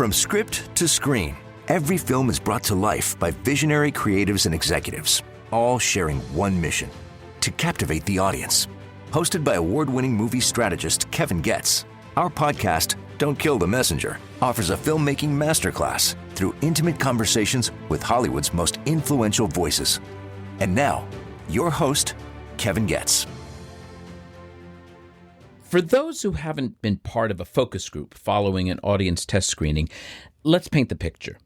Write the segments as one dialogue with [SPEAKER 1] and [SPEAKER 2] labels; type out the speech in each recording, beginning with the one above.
[SPEAKER 1] From script to screen, every film is brought to life by visionary creatives and executives, all sharing one mission: to captivate the audience. Hosted by award-winning movie strategist Kevin Goetz, our podcast, Don't Kill the Messenger, offers a filmmaking masterclass through intimate conversations with Hollywood's most influential voices. And now, your host, Kevin Goetz.
[SPEAKER 2] For those who haven't been part of a focus group following an audience test screening, let's paint the picture.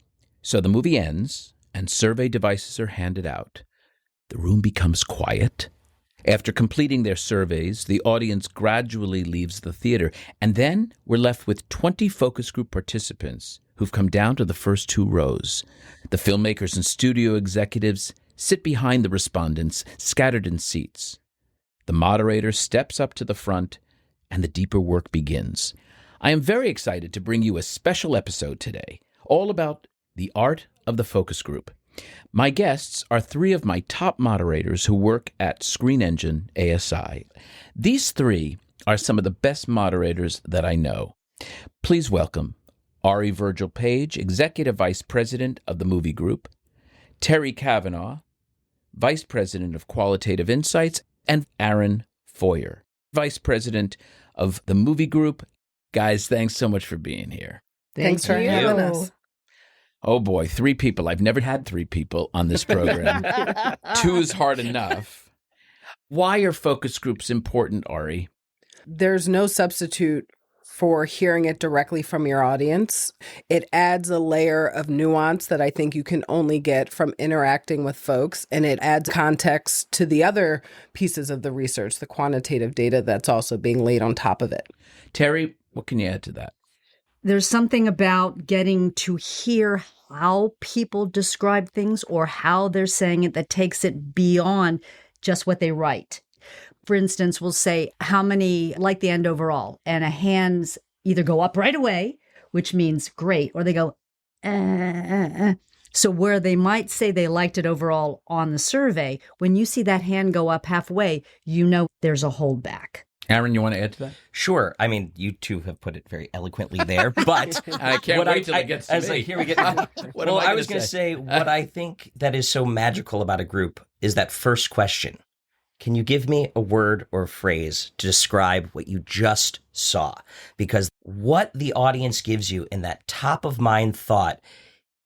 [SPEAKER 2] So the movie ends and survey devices are handed out. The room becomes quiet. After completing their surveys, the audience gradually leaves the theater, and then we're left with 20 focus group participants who've come down to the first two rows. The filmmakers and studio executives sit behind the respondents, scattered in seats. The moderator steps up to the front, and the deeper work begins. I am very excited to bring you a special episode today, all about the art of the focus group. My guests are three of my top moderators who work at Screen Engine ASI. These three are some of the best moderators that I know. Please welcome Ari Virgil-Paige, Executive Vice President of the Movie Group, Terri Cavanaugh, Vice President of Qualitative Insights, and Aaron Feuer, Vice President of the Movie Group. Guys, thanks so much for being here.
[SPEAKER 3] Thanks for having us.
[SPEAKER 2] Oh boy, three people. I've never had three people on this program. Two is hard enough. Why are focus groups important, Ari?
[SPEAKER 3] There's no substitute for hearing it directly from your audience. It adds a layer of nuance that I think you can only get from interacting with folks, and it adds context to the other pieces of the research, the quantitative data that's also being laid on top of it.
[SPEAKER 2] Terri, what can you add to that?
[SPEAKER 4] There's something about getting to hear how people describe things or how they're saying it that takes it beyond just what they write. For instance, we'll say, how many like the end overall? And a hands either go up right away, which means great, or they go, So where they might say they liked it overall on the survey, when you see that hand go up halfway, you know there's a holdback.
[SPEAKER 2] Aaron, you want to add to that?
[SPEAKER 5] Sure. I mean, you two have put it very eloquently there, but
[SPEAKER 2] I can't wait till it gets to me.
[SPEAKER 5] Here we get. Well, I was going to say what I think that is so magical about a group is that first question. Can you give me a word or a phrase to describe what you just saw? Because what the audience gives you in that top of mind thought,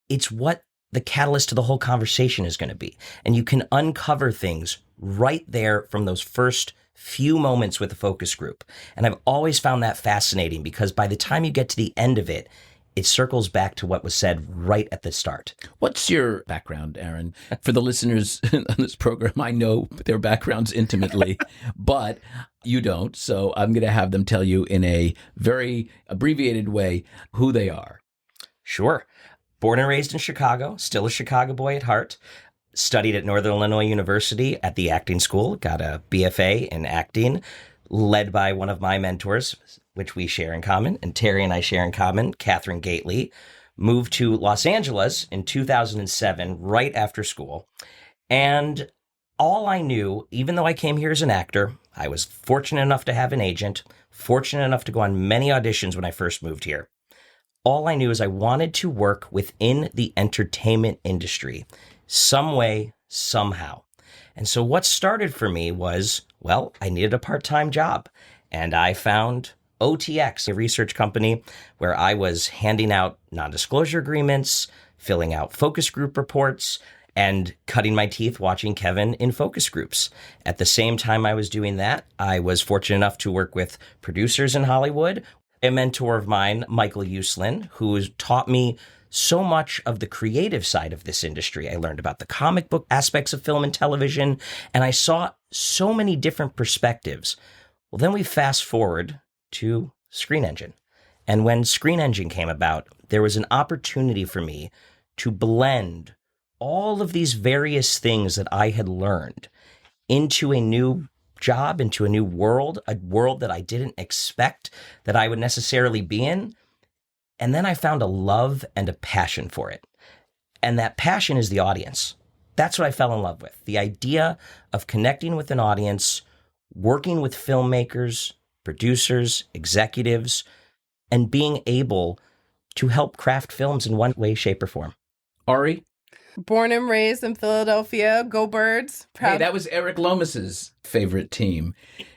[SPEAKER 5] it's what the catalyst to the whole conversation is going to be. And you can uncover things right there from those first few moments with the focus group. And I've always found that fascinating because by the time you get to the end of it, it circles back to what was said right at the start.
[SPEAKER 2] What's your background, Aaron? For the listeners on this program, I know their backgrounds intimately, but you don't. So I'm going to have them tell you in a very abbreviated way who they are.
[SPEAKER 5] Sure. Born and raised in Chicago, still a Chicago boy at heart. Studied at Northern Illinois University at the acting school, got a BFA in acting, led by one of my mentors, which we share in common, and Terri and I share in common, Catherine Gately. Moved to Los Angeles in 2007, right after school. And all I knew, even though I came here as an actor, I was fortunate enough to have an agent, fortunate enough to go on many auditions when I first moved here. All I knew is I wanted to work within the entertainment industry, some way, somehow. And so what started for me was, well, I needed a part-time job. And I found OTX, a research company where I was handing out non-disclosure agreements, filling out focus group reports, and cutting my teeth watching Kevin in focus groups. At the same time I was doing that, I was fortunate enough to work with producers in Hollywood. A mentor of mine, Michael Uslin, who taught me so much of the creative side of this industry. I learned about the comic book aspects of film and television, and I saw so many different perspectives. Well, then we fast forward to Screen Engine. And when Screen Engine came about, there was an opportunity for me to blend all of these various things that I had learned into a new job, into a new world, a world that I didn't expect that I would necessarily be in. And then I found a love and a passion for it. And that passion is the audience. That's what I fell in love with. The idea of connecting with an audience, working with filmmakers, producers, executives, and being able to help craft films in one way, shape, or form.
[SPEAKER 2] Ari?
[SPEAKER 3] Born and raised in Philadelphia. Go Birds.
[SPEAKER 2] Hey, that was Eric Lomas's favorite team.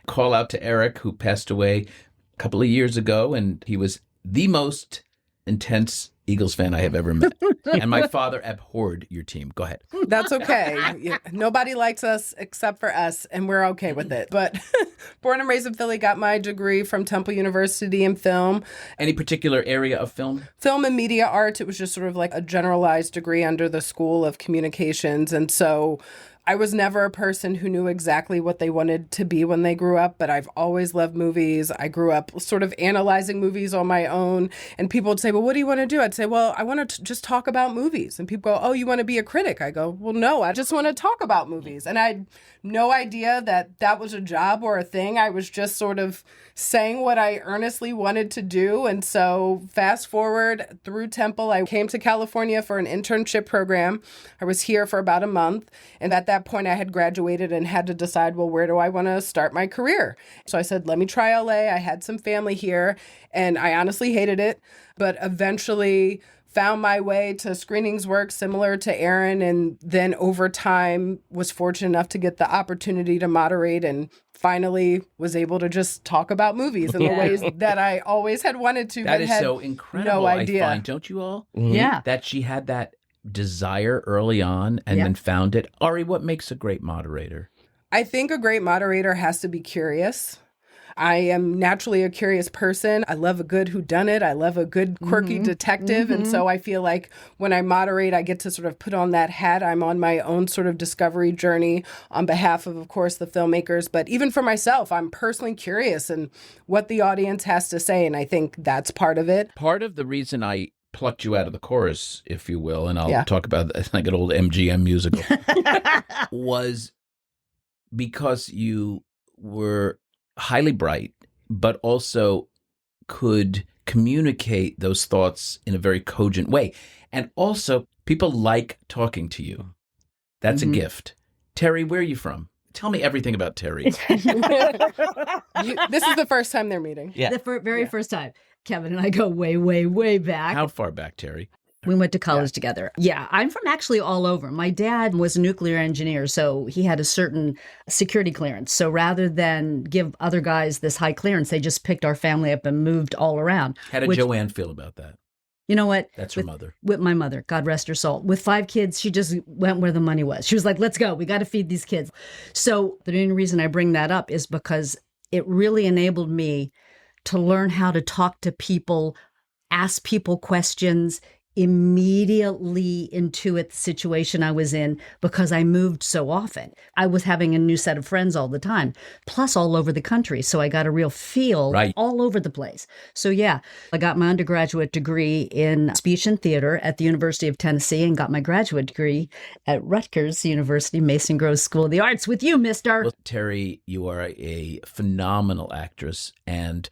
[SPEAKER 2] Call out to Eric, who passed away a couple of years ago, and he was the most intense Eagles fan I have ever met. And my father abhorred your team. Go ahead.
[SPEAKER 3] That's okay. Nobody likes us except for us, and we're okay with it. But born and raised in Philly, got my degree from Temple University in film.
[SPEAKER 2] Any particular area of film?
[SPEAKER 3] Film and media arts. It was just sort of like a generalized degree under the School of Communications. And so I was never a person who knew exactly what they wanted to be when they grew up, but I've always loved movies. I grew up sort of analyzing movies on my own, and people would say, well, what do you want to do? I'd say, well, I want to just talk about movies. And people go, oh, you want to be a critic? I go, well, no, I just want to talk about movies. And I had no idea that that was a job or a thing. I was just sort of saying what I earnestly wanted to do. And so fast forward through Temple, I came to California for an internship program. I was here for about a month. And at that point, I had graduated and had to decide, well, where do I want to start my career? So I said, let me try LA. I had some family here, and I honestly hated it, but eventually found my way to screenings work similar to Aaron, and then over time was fortunate enough to get the opportunity to moderate, and finally was able to just talk about movies in the ways that I always had wanted to.
[SPEAKER 2] That
[SPEAKER 3] but
[SPEAKER 2] is
[SPEAKER 3] had
[SPEAKER 2] so incredible,
[SPEAKER 3] no idea.
[SPEAKER 2] I find, don't you all?
[SPEAKER 5] Mm-hmm.
[SPEAKER 4] Yeah.
[SPEAKER 2] That she had that desire early on and then found it. Ari, what makes a great moderator?
[SPEAKER 3] I think a great moderator has to be curious. I am naturally a curious person. I love a good whodunit. I love a good quirky detective. And so I feel like when I moderate, I get to sort of put on that hat. I'm on my own sort of discovery journey on behalf of course, the filmmakers. But even for myself, I'm personally curious in what the audience has to say. And I think that's part of it.
[SPEAKER 2] Part of the reason I plucked you out of the chorus, if you will, and I'll talk about it like an old MGM musical, was because you were highly bright, but also could communicate those thoughts in a very cogent way. And also, people like talking to you. That's a gift. Terri, where are you from? Tell me everything about Terri.
[SPEAKER 3] This is the first time they're meeting.
[SPEAKER 5] Yeah.
[SPEAKER 4] The very first time. Kevin and I go way, way, way back.
[SPEAKER 2] How far back, Terri?
[SPEAKER 4] We went to college together. Yeah, I'm from actually all over. My dad was a nuclear engineer, so he had a certain security clearance. So rather than give other guys this high clearance, they just picked our family up and moved all around.
[SPEAKER 2] How did Joanne feel about that?
[SPEAKER 4] You know what?
[SPEAKER 2] That's her mother.
[SPEAKER 4] With my mother, God rest her soul. With 5 kids, she just went where the money was. She was like, let's go. We got to feed these kids. So the only reason I bring that up is because it really enabled me to learn how to talk to people, ask people questions, immediately intuit the situation I was in because I moved so often. I was having a new set of friends all the time, plus all over the country. So I got a real feel all over the place. So yeah, I got my undergraduate degree in speech and theater at the University of Tennessee and got my graduate degree at Rutgers University Mason Groves School of the Arts with you, mister.
[SPEAKER 2] Well, Terri, you are a phenomenal actress, and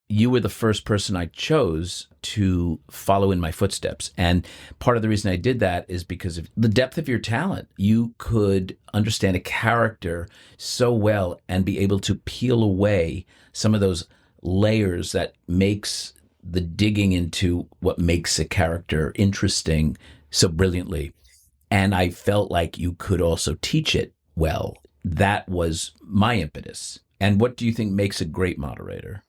[SPEAKER 2] you were the first person I chose to follow in my footsteps. And part of the reason I did that is because of the depth of your talent. You could understand a character so well and be able to peel away some of those layers that makes the digging into what makes a character interesting so brilliantly. And I felt like you could also teach it well. That was my impetus. And what do you think makes a great moderator?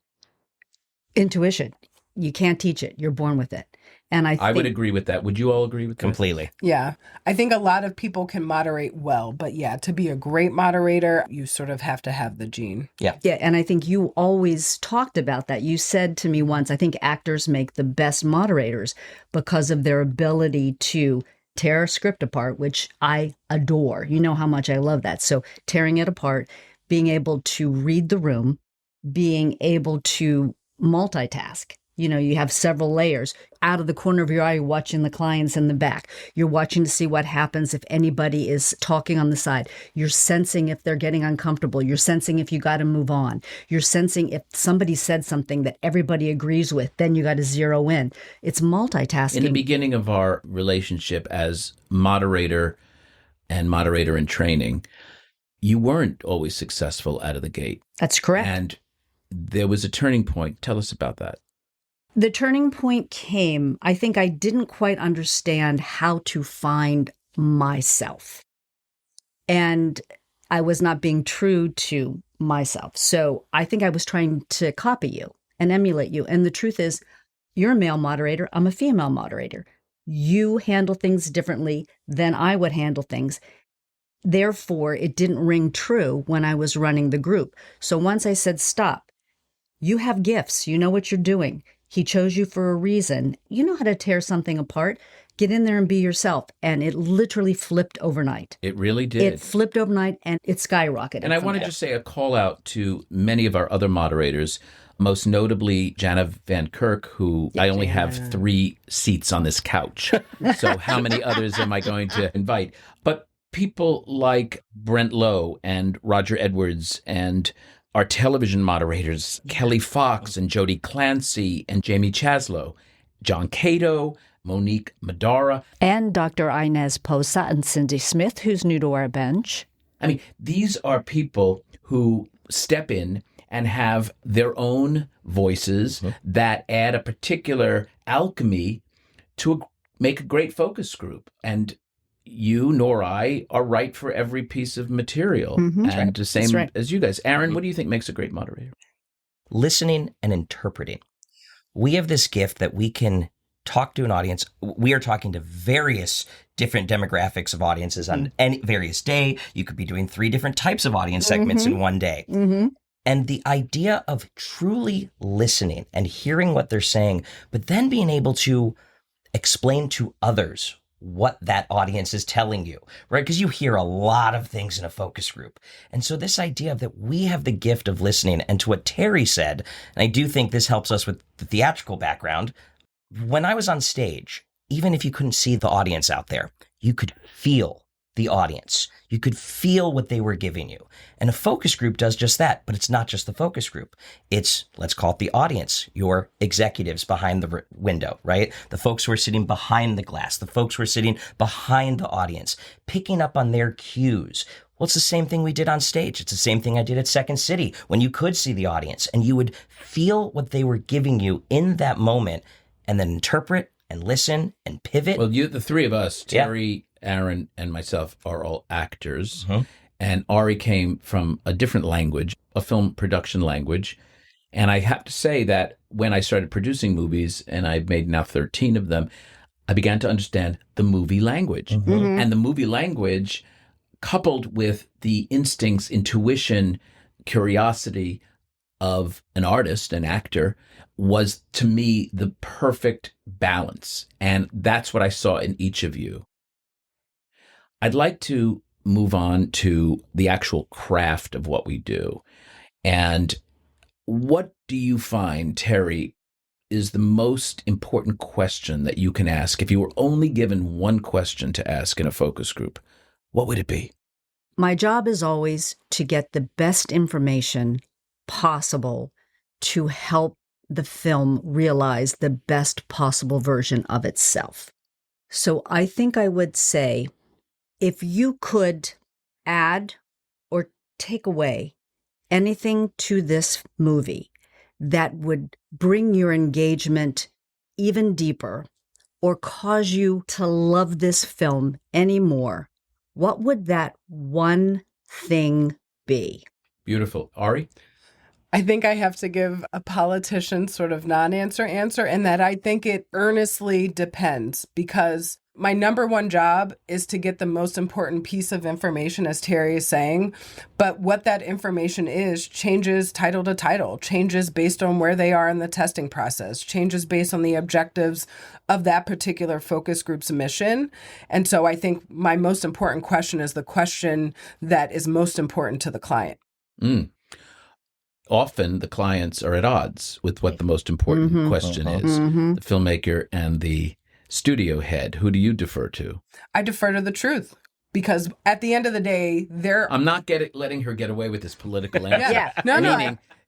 [SPEAKER 4] Intuition. You can't teach it. You're born with it. And I
[SPEAKER 2] would agree with that. Would you all agree with that?
[SPEAKER 5] Completely.
[SPEAKER 3] Yeah. I think a lot of people can moderate well, but yeah, to be a great moderator, you sort of have to have the gene.
[SPEAKER 5] Yeah.
[SPEAKER 4] Yeah. And I think you always talked about that. You said to me once, I think actors make the best moderators because of their ability to tear a script apart, which I adore. You know how much I love that. So tearing it apart, being able to read the room, being able to multitask. You know, you have several layers. Out of the corner of your eye, you're watching the clients in the back. You're watching to see what happens if anybody is talking on the side. You're sensing if they're getting uncomfortable. You're sensing if you got to move on. You're sensing if somebody said something that everybody agrees with, then you got to zero in. It's multitasking.
[SPEAKER 2] In the beginning of our relationship as moderator and moderator in training, you weren't always successful out of the gate.
[SPEAKER 4] That's correct.
[SPEAKER 2] And there was a turning point. Tell us about that.
[SPEAKER 4] The turning point came, I think I didn't quite understand how to find myself. And I was not being true to myself. So I think I was trying to copy you and emulate you. And the truth is, you're a male moderator. I'm a female moderator. You handle things differently than I would handle things. Therefore, it didn't ring true when I was running the group. So once I said, stop, you have gifts. You know what you're doing. He chose you for a reason. You know how to tear something apart. Get in there and be yourself. And it literally flipped overnight.
[SPEAKER 2] It really did.
[SPEAKER 4] It flipped overnight and it skyrocketed.
[SPEAKER 2] And I want to just say a call out to many of our other moderators, most notably Jana Van Kirk, who I only have 3 seats on this couch. So how many others am I going to invite? But people like Brent Lowe and Roger Edwards and our television moderators, Kelly Fox and Jody Clancy and Jamie Chaslow, John Cato, Monique Madara.
[SPEAKER 4] And Dr. Inez Posa and Cindy Smith, who's new to our bench.
[SPEAKER 2] I mean, these are people who step in and have their own voices that add a particular alchemy to make a great focus group. And you nor I are right for every piece of material. And the same as you guys. Aaron, what do you think makes a great moderator?
[SPEAKER 5] Listening and interpreting. We have this gift that we can talk to an audience. We are talking to various different demographics of audiences on any various day. You could be doing 3 different types of audience segments in one day. And the idea of truly listening and hearing what they're saying, but then being able to explain to others what that audience is telling you, right? Because you hear a lot of things in a focus group. And so this idea that we have the gift of listening, and to what Terri said, and I do think this helps us with the theatrical background, when I was on stage, even if you couldn't see the audience out there, you could feel the audience. You could feel what they were giving you. And a focus group does just that, but it's not just the focus group. It's, let's call it the audience, your executives behind the window, right? The folks who are sitting behind the glass, the folks who are sitting behind the audience, picking up on their cues. Well, it's the same thing we did on stage. It's the same thing I did at Second City when you could see the audience and you would feel what they were giving you in that moment and then interpret and listen and pivot.
[SPEAKER 2] Well, the 3 of us, Terri, Aaron, and myself, are all actors. And Ari came from a different language, a film production language. And I have to say that when I started producing movies, and I've made now 13 of them, I began to understand the movie language. And the movie language, coupled with the instincts, intuition, curiosity of an artist, an actor, was to me the perfect balance. And that's what I saw in each of you. I'd like to move on to the actual craft of what we do. And what do you find, Terri, is the most important question that you can ask? If you were only given one question to ask in a focus group, what would it be?
[SPEAKER 4] My job is always to get the best information possible to help the film realize the best possible version of itself. So I think I would say, if you could add or take away anything to this movie that would bring your engagement even deeper or cause you to love this film anymore, what would that one thing be?
[SPEAKER 2] Beautiful. Ari?
[SPEAKER 3] I think I have to give a politician sort of non-answer answer, and that I think it earnestly depends, because my number one job is to get the most important piece of information, as Terri is saying. But what that information is changes title to title, changes based on where they are in the testing process, changes based on the objectives of that particular focus group's mission. And so I think my most important question is the question that is most important to the client.
[SPEAKER 2] Often the clients are at odds with what the most important question is. The filmmaker and the studio head. Who do you defer to?
[SPEAKER 3] I defer to the truth, because at the end of the day,
[SPEAKER 2] I'm not letting her get away with this political answer.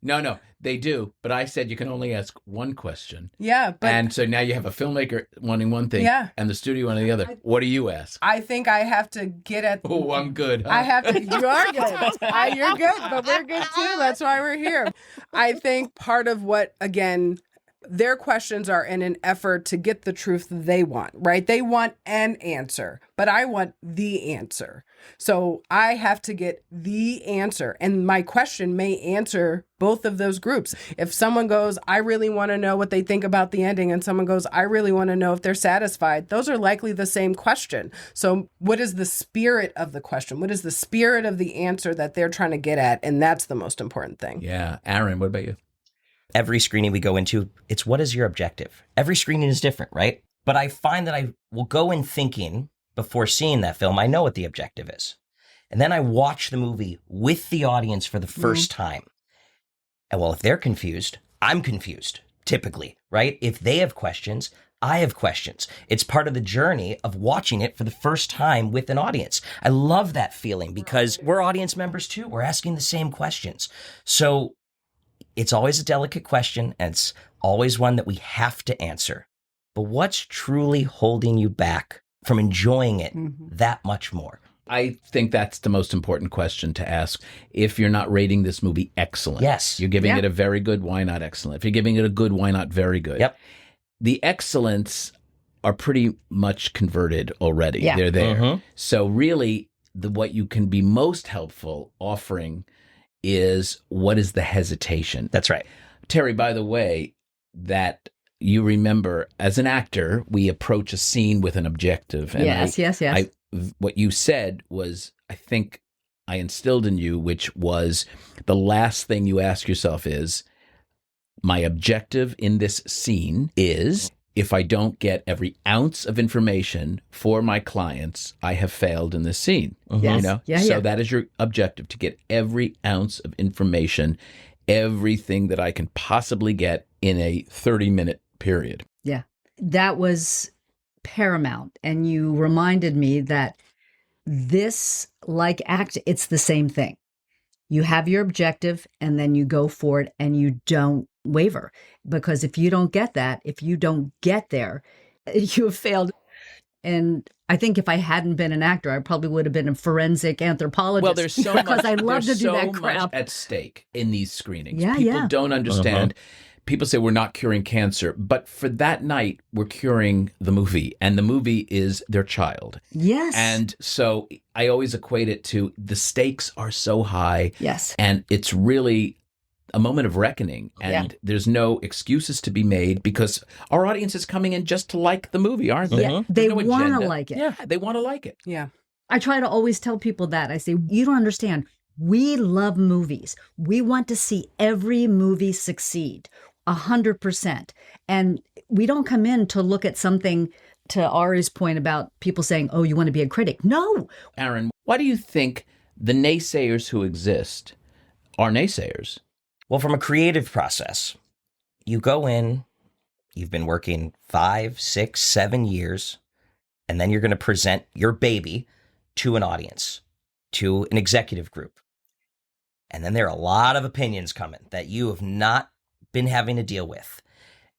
[SPEAKER 2] No, they do. But I said you can only ask one question.
[SPEAKER 3] Yeah. But,
[SPEAKER 2] and so now you have a filmmaker wanting one thing and the studio wanting the other. What do you ask?
[SPEAKER 3] I think I have to get at...
[SPEAKER 2] Oh, I'm good. Huh?
[SPEAKER 3] I have to... You are good. You're good, but we're good too. That's why we're here. I think part of what, again, Their questions are in an effort to get the truth they want, right? They want an answer, but I want the answer. So I have to get the answer. And my question may answer both of those groups. If someone goes, I really want to know what they think about the ending, and someone goes, I really want to know if they're satisfied, those are likely the same question. So what is the spirit of the question? What is the spirit of the answer that they're trying to get at? And that's the most important thing.
[SPEAKER 2] Yeah. Aaron, what about you?
[SPEAKER 5] Every screening we go into, it's what is your objective? Every screening is different, right? But I find that I will go in thinking before seeing that film, I know what the objective is. And then I watch the movie with the audience for the first time. And well, if they're confused, I'm confused, typically, right? If they have questions, I have questions. It's part of the journey of watching it for the first time with an audience. I love that feeling because we're audience members too. We're asking the same questions. So it's always a delicate question, and it's always one that we have to answer. But what's truly holding you back from enjoying it that much more?
[SPEAKER 2] I think that's the most important question to ask. If you're not rating this movie excellent,
[SPEAKER 5] yes,
[SPEAKER 2] you're giving it a very good, why not excellent? If you're giving it a good, why not very good?
[SPEAKER 5] Yep.
[SPEAKER 2] The excellents are pretty much converted already.
[SPEAKER 4] Yeah.
[SPEAKER 2] They're there. So really, what you can be most helpful offering is what is the hesitation?
[SPEAKER 5] That's right.
[SPEAKER 2] Terri, by the way, that you remember as an actor, we approach a scene with an objective. And
[SPEAKER 4] yes.
[SPEAKER 2] What you said was, I think I instilled in you, which was the last thing you ask yourself is, my objective in this scene is, if I don't get every ounce of information for my clients, I have failed in this scene.
[SPEAKER 4] Yes.
[SPEAKER 2] So that is your objective, to get every ounce of information, everything that I can possibly get in a 30-minute period.
[SPEAKER 4] Yeah. That was paramount. And you reminded me that this, like it's the same thing. You have your objective and then you go for it and you don't waver. Because if you don't get that, if you don't get there, you have failed. And I think if I hadn't been an actor, I probably would have been a forensic anthropologist.
[SPEAKER 2] Well, there's so
[SPEAKER 4] because
[SPEAKER 2] much,
[SPEAKER 4] I love to do that
[SPEAKER 2] much
[SPEAKER 4] crap
[SPEAKER 2] at stake in these screenings.
[SPEAKER 4] Yeah,
[SPEAKER 2] People don't understand. People say we're not curing cancer, but for that night, we're curing the movie, and the movie is their child.
[SPEAKER 4] Yes.
[SPEAKER 2] And so I always equate it to the stakes are so high.
[SPEAKER 4] Yes.
[SPEAKER 2] And it's really a moment of reckoning, and there's no excuses to be made because our audience is coming in just to like the movie, aren't they?
[SPEAKER 4] Yeah, they want to like it.
[SPEAKER 2] Yeah, they want to like it.
[SPEAKER 3] Yeah.
[SPEAKER 4] I try to always tell people that. I say, you don't understand. We love movies. We want to see every movie succeed 100%. And we don't come in to look at something, to Ari's point about people saying, oh, you want to be a critic. No.
[SPEAKER 2] Aaron, why do you think the naysayers who exist are naysayers?
[SPEAKER 5] Well, from a creative process, you go in, you've been working 5, 6, 7 years, and then you're going to present your baby to an audience, to an executive group. And then there are a lot of opinions coming that you have not been having to deal with.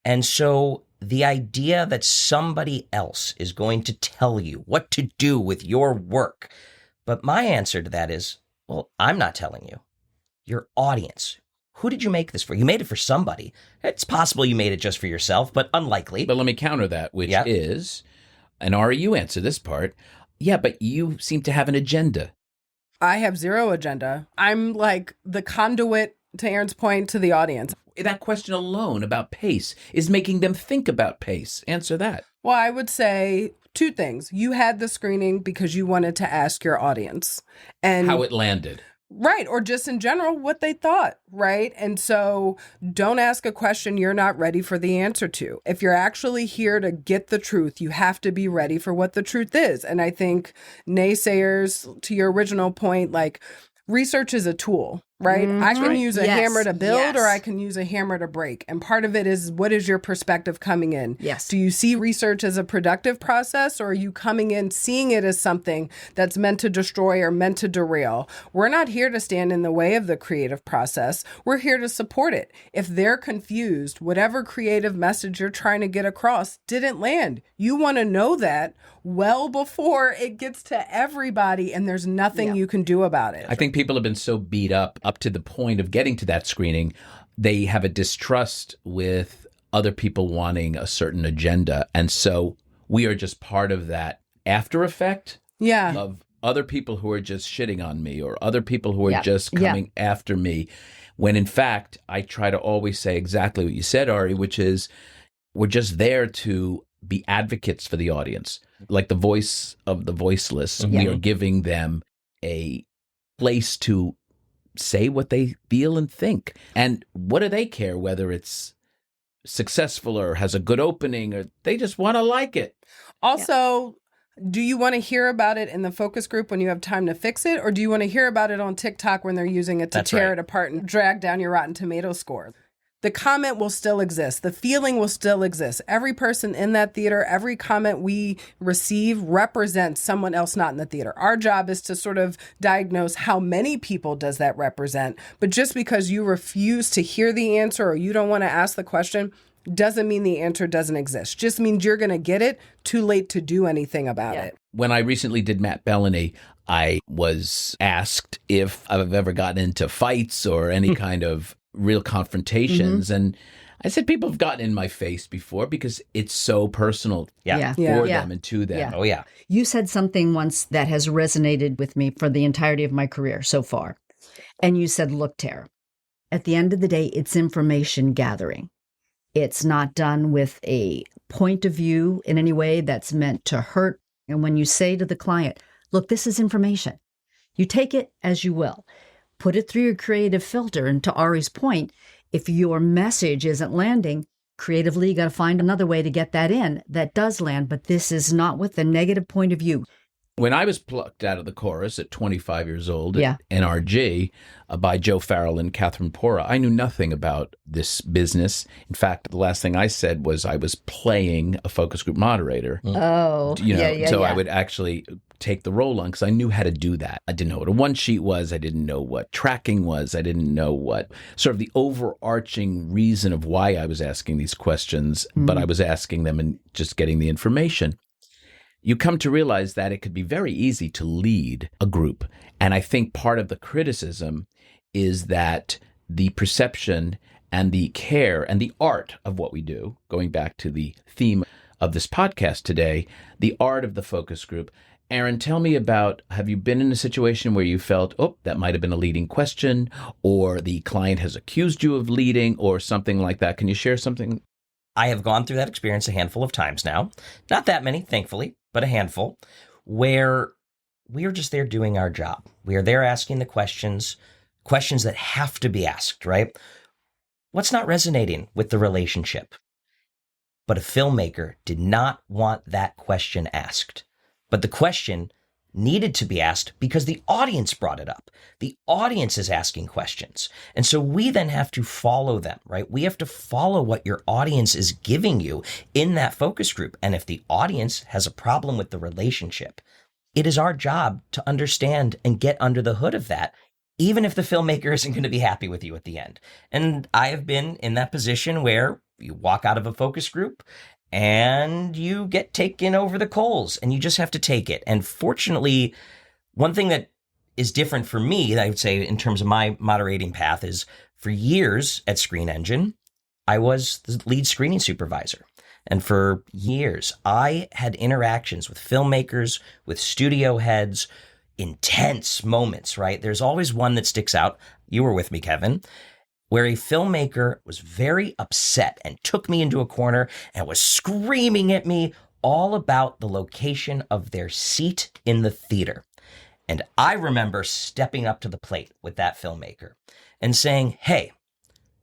[SPEAKER 5] And so the idea that somebody else is going to tell you what to do with your work. But my answer to that is, well, I'm not telling you. Your audience. Who did you make this for? You made it for somebody. It's possible you made it just for yourself, but unlikely.
[SPEAKER 2] But let me counter that, which is, and Ari, you answer this part. Yeah, but you seem to have an agenda.
[SPEAKER 3] I have zero agenda. I'm like the conduit, to Aaron's point, to the audience.
[SPEAKER 2] That question alone about pace is making them think about pace. Answer that.
[SPEAKER 3] Well, I would say two things. You had the screening because you wanted to ask your audience. And
[SPEAKER 2] how it landed.
[SPEAKER 3] Right. Or just in general, what they thought. Right. And so don't ask a question you're not ready for the answer to. If you're actually here to get the truth, you have to be ready for what the truth is. And I think naysayers, to your original point, like research is a tool. Right? I can use a hammer to build or I can use a hammer to break. And part of it is, what is your perspective coming in?
[SPEAKER 4] Yes.
[SPEAKER 3] Do you see research as a productive process, or are you coming in seeing it as something that's meant to destroy or meant to derail? We're not here to stand in the way of the creative process. We're here to support it. If they're confused, whatever creative message you're trying to get across didn't land. You want to know that well before it gets to everybody, and there's nothing you can do about it.
[SPEAKER 2] I think people have been so beat up to the point of getting to that screening, they have a distrust with other people wanting a certain agenda. And so we are just part of that after effect of other people who are just shitting on me or other people who are just coming after me. When in fact, I try to always say exactly what you said, Ari, which is we're just there to be advocates for the audience, like the voice of the voiceless. We are giving them a place to say what they feel and think. And what do they care whether it's successful or has a good opening, or they just want to like it?
[SPEAKER 3] Also, do you want to hear about it in the focus group when you have time to fix it? Or do you want to hear about it on TikTok when they're using it to tear it apart and drag down your Rotten Tomato score? The comment will still exist. The feeling will still exist. Every person in that theater, every comment we receive represents someone else not in the theater. Our job is to sort of diagnose how many people does that represent. But just because you refuse to hear the answer or you don't want to ask the question doesn't mean the answer doesn't exist. Just means you're going to get it too late to do anything about it.
[SPEAKER 2] When I recently did Matt Bellany, I was asked if I've ever gotten into fights or any kind of real confrontations. And I said people have gotten in my face before because it's so personal for them and to them.
[SPEAKER 4] Yeah.
[SPEAKER 5] Oh, yeah.
[SPEAKER 4] You said something once that has resonated with me for the entirety of my career so far. And you said, look, Tara, at the end of the day, it's information gathering. It's not done with a point of view in any way that's meant to hurt. And when you say to the client, look, this is information, you take it as you will. Put it through your creative filter. And to Ari's point, if your message isn't landing, creatively, you got to find another way to get that in that does land. But this is not with a negative point of view.
[SPEAKER 2] When I was plucked out of the chorus at 25 years old at NRG by Joe Farrell and Catherine Porra, I knew nothing about this business. In fact, the last thing I said was I was playing a focus group moderator.
[SPEAKER 4] Oh,
[SPEAKER 2] so I would actually take the role on because I knew how to do that. I didn't know what a one sheet was. I didn't know what tracking was. I didn't know what sort of the overarching reason of why I was asking these questions, but I was asking them and just getting the information. You come to realize that it could be very easy to lead a group. And I think part of the criticism is that the perception and the care and the art of what we do, going back to the theme of this podcast today, the art of the focus group. Aaron, tell me about, have you been in a situation where you felt, oh, that might have been a leading question, or the client has accused you of leading, or something like that? Can you share something?
[SPEAKER 5] I have gone through that experience a handful of times now. Not that many, thankfully, but a handful, where we are just there doing our job. We are there asking the questions that have to be asked, right? What's not resonating with the relationship? But a filmmaker did not want that question asked. But the question needed to be asked because the audience brought it up. The audience is asking questions. And so we then have to follow them, right? We have to follow what your audience is giving you in that focus group. And if the audience has a problem with the relationship, it is our job to understand and get under the hood of that, even if the filmmaker isn't going to be happy with you at the end. And I have been in that position where you walk out of a focus group and you get taken over the coals and you just have to take it. And fortunately, one thing that is different for me, I would say in terms of my moderating path, is for years at Screen Engine, I was the lead screening supervisor. And for years, I had interactions with filmmakers, with studio heads, intense moments, right? There's always one that sticks out. You were with me, Kevin, where a filmmaker was very upset and took me into a corner and was screaming at me all about the location of their seat in the theater. And I remember stepping up to the plate with that filmmaker and saying, hey,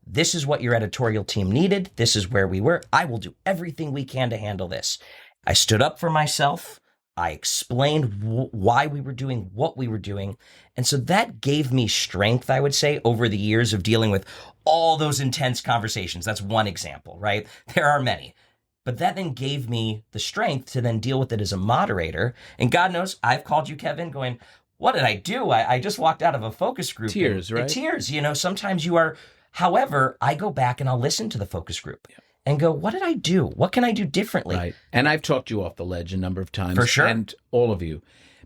[SPEAKER 5] this is what your editorial team needed. This is where we were. I will do everything we can to handle this. I stood up for myself. I explained why we were doing what we were doing. And so that gave me strength, I would say, over the years of dealing with all those intense conversations. That's one example, right? There are many. But that then gave me the strength to then deal with it as a moderator. And God knows, I've called you, Kevin, going, what did I do? I just walked out of a focus group.
[SPEAKER 2] Tears, right?
[SPEAKER 5] Tears, sometimes you are. However, I go back and I'll listen to the focus group. Yeah. And go, what did I do? What can I do differently?
[SPEAKER 2] Right. And I've talked you off the ledge a number of times.
[SPEAKER 5] For sure.
[SPEAKER 2] And all of you,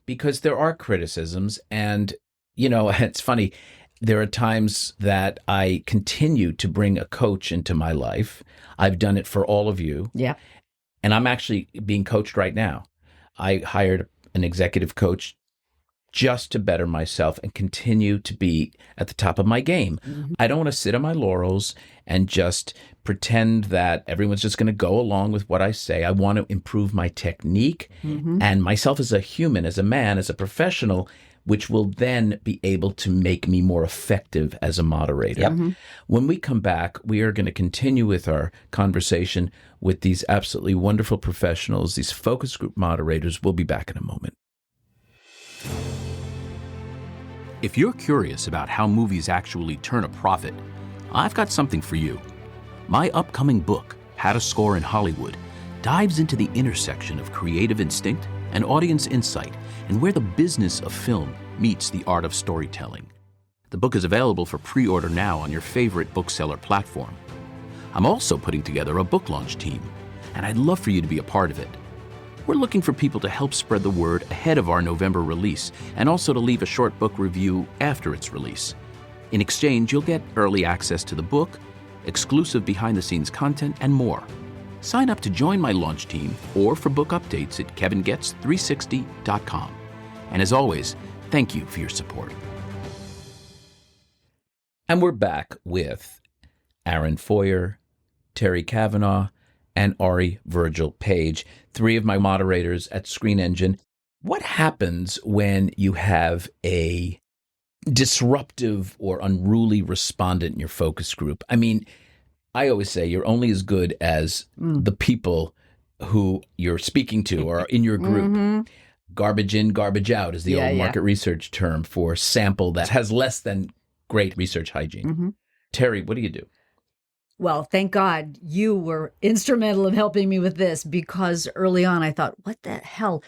[SPEAKER 2] because there are criticisms. And, it's funny, There are times that I continue to bring a coach into my life. I've done it for all of you.
[SPEAKER 4] Yeah.
[SPEAKER 2] And I'm actually being coached right now. I hired an executive coach just to better myself and continue to be at the top of my game. Mm-hmm. I don't want to sit on my laurels and just pretend that everyone's just going to go along with what I say. I want to improve my technique and myself as a human, as a man, as a professional, which will then be able to make me more effective as a moderator. Yep. When we come back, we are going to continue with our conversation with these absolutely wonderful professionals, these focus group moderators. We'll be back in a moment.
[SPEAKER 6] If you're curious about how movies actually turn a profit, I've got something for you. My upcoming book, How to Score in Hollywood, dives into the intersection of creative instinct and audience insight and where the business of film meets the art of storytelling. The book is available for pre-order now on your favorite bookseller platform. I'm also putting together a book launch team, and I'd love for you to be a part of it. We're looking for people to help spread the word ahead of our November release and also to leave a short book review after its release. In exchange, you'll get early access to the book, exclusive behind-the-scenes content, and more. Sign up to join my launch team or for book updates at kevingoetz360.com. And as always, thank you for your support.
[SPEAKER 2] And we're back with Aaron Feuer, Terri Cavanaugh, and Ari Virgil-Paige, three of my moderators at Screen Engine. What happens when you have a disruptive or unruly respondent in your focus group? I mean, I always say you're only as good as the people who you're speaking to or are in your group. Garbage in, garbage out is the old market research term for sample that has less than great research hygiene. Terri, what do you do?
[SPEAKER 4] Well, thank God you were instrumental in helping me with this, because early on I thought, what the hell?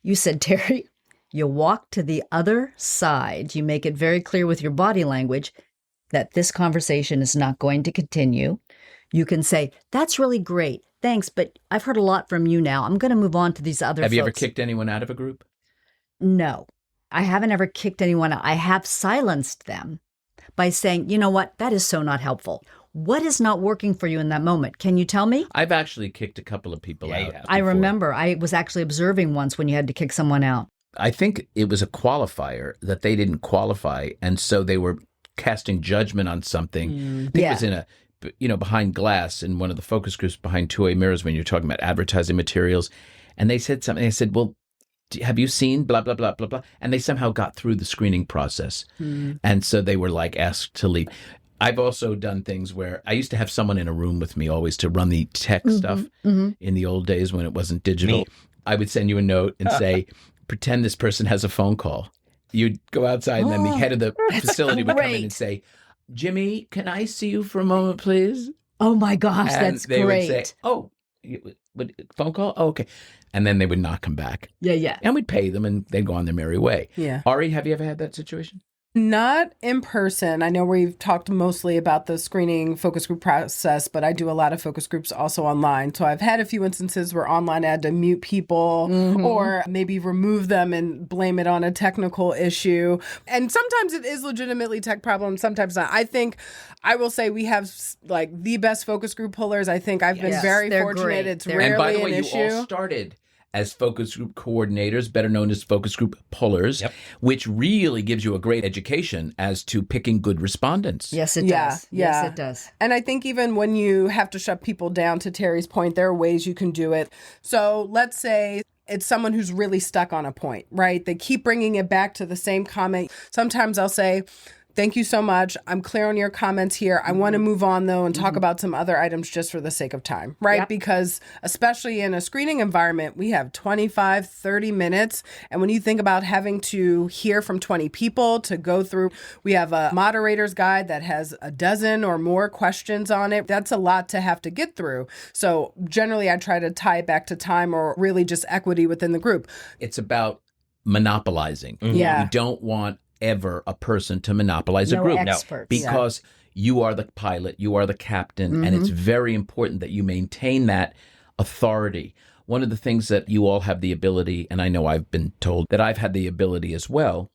[SPEAKER 4] You said, Terri, you walk to the other side. You make it very clear with your body language that this conversation is not going to continue. You can say, that's really great. Thanks, but I've heard a lot from you now. I'm going to move on to these other folks.
[SPEAKER 2] Have you ever kicked anyone out of a group?
[SPEAKER 4] No, I haven't ever kicked anyone out. I have silenced them by saying, you know what? That is so not helpful. What is not working for you in that moment? Can you tell me?
[SPEAKER 2] I've actually kicked a couple of people out.
[SPEAKER 4] I remember. I was actually observing once when you had to kick someone out.
[SPEAKER 2] I think it was a qualifier that they didn't qualify, and so they were casting judgment on something. I think it was in a, behind glass in one of the focus groups behind two-way mirrors when you're talking about advertising materials. And they said something. They said, well, have you seen blah, blah, blah, blah, blah? And they somehow got through the screening process. And so they were asked to leave. I've also done things where I used to have someone in a room with me always to run the tech stuff in the old days when it wasn't digital. I would send you a note and say, pretend this person has a phone call. You'd go outside and then the head of the facility would come in and say, Jimmy, can I see you for a moment, please?
[SPEAKER 4] Oh my gosh,
[SPEAKER 2] and
[SPEAKER 4] that's
[SPEAKER 2] they
[SPEAKER 4] great.
[SPEAKER 2] Would say, oh, phone call? Oh, okay. And then they would not come back.
[SPEAKER 4] Yeah.
[SPEAKER 2] And we'd pay them and they'd go on their merry way.
[SPEAKER 3] Yeah.
[SPEAKER 2] Ari, have you ever had that situation?
[SPEAKER 3] Not in person. I know we've talked mostly about the screening focus group process, but I do a lot of focus groups also online. So I've had a few instances where online I had to mute people or maybe remove them and blame it on a technical issue. And sometimes it is legitimately tech problems, sometimes not. I think I will say we have the best focus group pullers. I think I've been very fortunate.
[SPEAKER 4] Great.
[SPEAKER 3] It's
[SPEAKER 4] They're
[SPEAKER 3] rarely
[SPEAKER 2] and by the way,
[SPEAKER 3] an issue.
[SPEAKER 2] You all started as focus group coordinators, better known as focus group pullers, which really gives you a great education as to picking good respondents.
[SPEAKER 4] Yes, it does. Yes, it does.
[SPEAKER 3] And I think even when you have to shut people down, to Terri's point, there are ways you can do it. So let's say it's someone who's really stuck on a point, right? They keep bringing it back to the same comment. Sometimes I'll say, thank you so much. I'm clear on your comments here. I want to move on, though, and talk about some other items just for the sake of time, right? Because especially in a screening environment, we have 25, 30 minutes. And when you think about having to hear from 20 people to go through, we have a moderator's guide that has a dozen or more questions on it. That's a lot to have to get through. So generally, I try to tie it back to time or really just equity within the group.
[SPEAKER 2] It's about monopolizing.
[SPEAKER 3] Yeah.
[SPEAKER 2] You don't want ever a person to monopolize a group.
[SPEAKER 4] Experts.
[SPEAKER 2] Because you are the pilot, you are the captain, and it's very important that you maintain that authority. One of the things that you all have the ability, and I know I've been told that I've had the ability as well,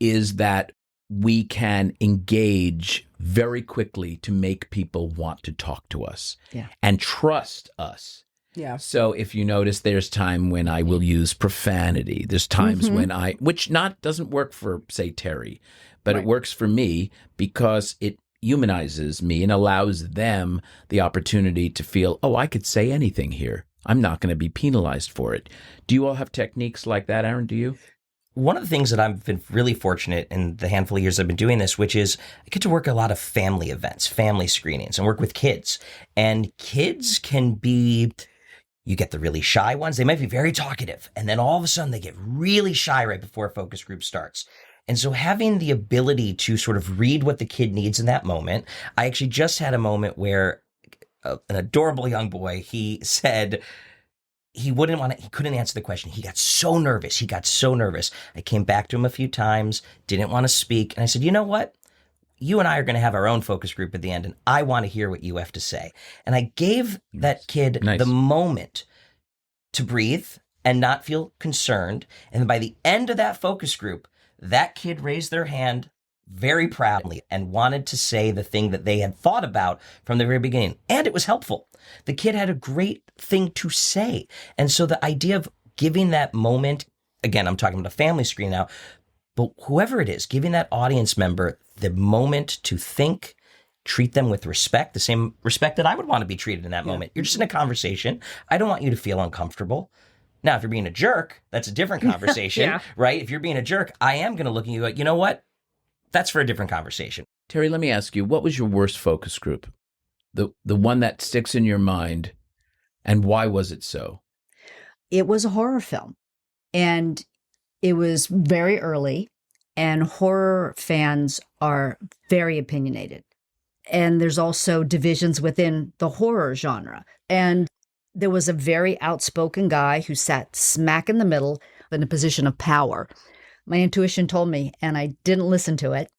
[SPEAKER 2] is that we can engage very quickly to make people want to talk to us and trust us.
[SPEAKER 3] Yeah.
[SPEAKER 2] So if you notice, there's time when I will use profanity. There's times when which doesn't work for, say, Terri, but it works for me because it humanizes me and allows them the opportunity to feel, oh, I could say anything here. I'm not going to be penalized for it. Do you all have techniques like that, Aaron? Do you?
[SPEAKER 5] One of the things that I've been really fortunate in the handful of years I've been doing this, which is I get to work a lot of family events, family screenings, and work with kids. And kids can be, you get the really shy ones. They might be very talkative. And then all of a sudden they get really shy right before a focus group starts. And so having the ability to sort of read what the kid needs in that moment, I actually just had a moment where an adorable young boy, he said, he couldn't answer the question. He got so nervous. I came back to him a few times, didn't want to speak. And I said, you know what? You and I are going to have our own focus group at the end, and I want to hear what you have to say. And I gave that kid the moment to breathe and not feel concerned. And by the end of that focus group, that kid raised their hand very proudly and wanted to say the thing that they had thought about from the very beginning. And it was helpful. The kid had a great thing to say. And so the idea of giving that moment, again, I'm talking about a family screen now, but whoever it is, giving that audience member the moment to think, treat them with respect, the same respect that I would want to be treated in that moment. You're just in a conversation. I don't want you to feel uncomfortable. Now, if you're being a jerk, that's a different conversation, right? If you're being a jerk, I am going to look at you like, you know what? That's for a different conversation.
[SPEAKER 2] Terri, let me ask you, what was your worst focus group? The one that sticks in your mind, and why was it so?
[SPEAKER 4] It was a horror film, and it was very early, and horror fans are very opinionated. And there's also divisions within the horror genre. And there was a very outspoken guy who sat smack in the middle in a position of power. My intuition told me, and I didn't listen to it,